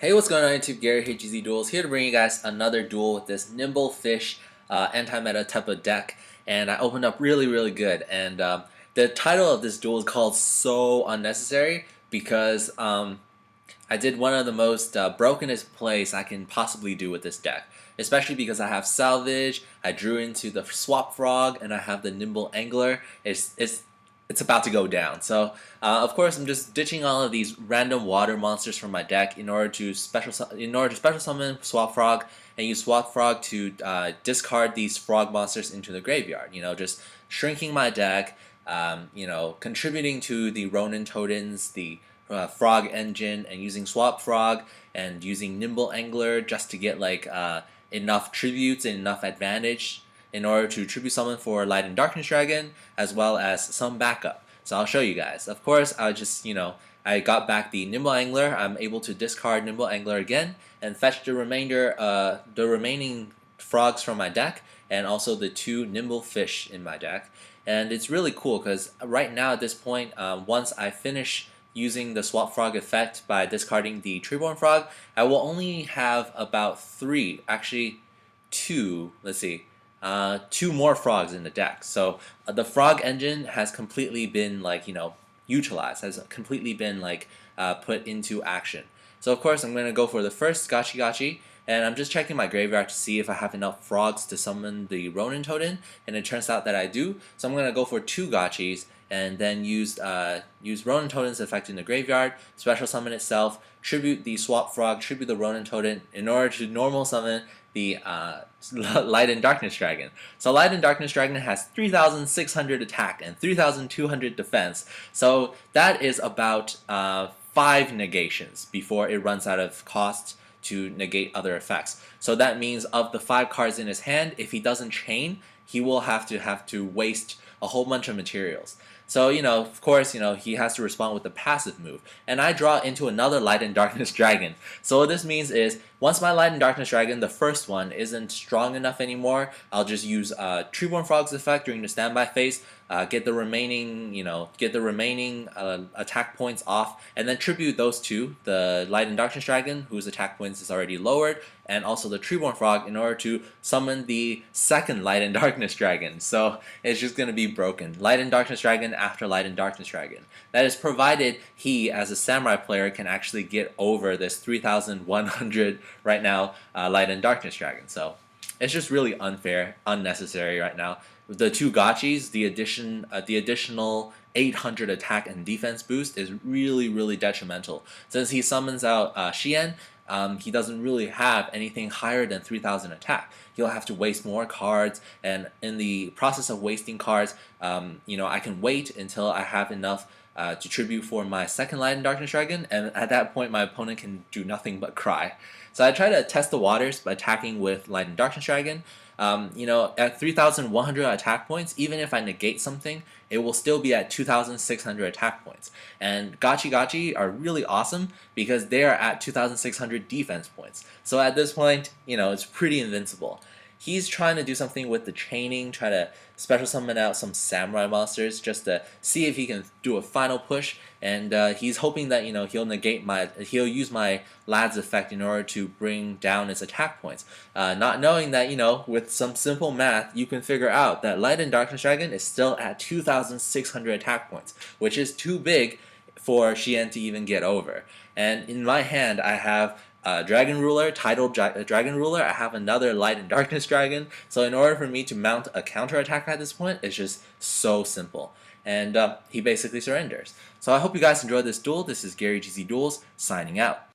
Hey, what's going on YouTube? Gary here, gzduels, here to bring you guys another duel with this Nimble Fish anti-meta type of deck. And I opened up really good. And the title of this duel is called So Unnecessary because I did one of the most brokenest plays I can possibly do with this deck. Especially because I have Salvage, I drew into the Swap Frog, and I have the Nimble Angler. It's about to go down. So of course I'm just ditching all of these random water monsters from my deck in order to special summon Swap Frog and use Swap Frog to discard these frog monsters into the graveyard. Just shrinking my deck. Contributing to the Ronin Totems, the Frog Engine, and using Swap Frog and using Nimble Angler just to get enough tributes and enough advantage in order to tribute summon for Light and Darkness Dragon, as well as some backup. So I'll show you guys. Of course, I got back the Nimble Angler. I'm able to discard Nimble Angler again and fetch the remaining frogs from my deck, and also the 2 Nimble Fish in my deck. And it's really cool because right now at this point, once I finish using the Swap Frog effect by discarding the Treeborn Frog, I will only have about 3, actually 2, let's see, 2 more frogs in the deck. So the Frog Engine has completely been utilized, has completely been put into action. So of course I'm going to go for the first Gachi, and I'm just checking my graveyard to see if I have enough frogs to summon the Ronin Totem, and it turns out that I do. So I'm going to go for 2 Gachis and then use Ronin Totem's effect in the graveyard, special summon itself, tribute the Swap Frog, tribute the Ronin Totem in order to normal summon the Light and Darkness Dragon. So Light and Darkness Dragon has 3,600 attack and 3,200 defense. So that is about 5 negations before it runs out of cost to negate other effects. So that means of the 5 cards in his hand, if he doesn't chain, he will have to waste a whole bunch of materials. So, of course, he has to respond with a passive move. And I draw into another Light and Darkness Dragon. So what this means is, once my Light and Darkness Dragon, the first one, isn't strong enough anymore, I'll just use Treeborn Frog's effect during the standby phase, get the remaining attack points off, and then tribute those 2, the Light and Darkness Dragon, whose attack points is already lowered, and also the Treeborn Frog, in order to summon the second Light and Darkness Dragon. So it's just going to be broken. Light and Darkness Dragon after Light and Darkness Dragon. That is provided he, as a Samurai player, can actually get over this 3,100 right now Light and Darkness Dragon. So it's just really unfair, unnecessary right now. With the 2 Gachis, the additional 800 attack and defense boost is really detrimental. Since he summons out Xian, he doesn't really have anything higher than 3,000 attack. He'll have to waste more cards, and in the process of wasting cards, I can wait until I have enough to tribute for my second Light and Darkness Dragon, and at that point my opponent can do nothing but cry. So I try to test the waters by attacking with Light and Darkness Dragon. At 3,100 attack points, even if I negate something, it will still be at 2,600 attack points. And Gachi are really awesome because they are at 2,600 defense points. So at this point, it's pretty invincible. He's trying to do something with the chaining, try to special summon out some samurai monsters just to see if he can do a final push, and he's hoping that he'll use my lad's effect in order to bring down his attack points. Not knowing that with some simple math you can figure out that Light and Darkness Dragon is still at 2,600 attack points, which is too big for Xian to even get over. And in my hand I have Dragon Ruler, titled Dragon Ruler. I have another Light and Darkness Dragon. So in order for me to mount a counter attack at this point, it's just so simple. And he basically surrenders. So I hope you guys enjoyed this duel. This is Gary gzduels signing out.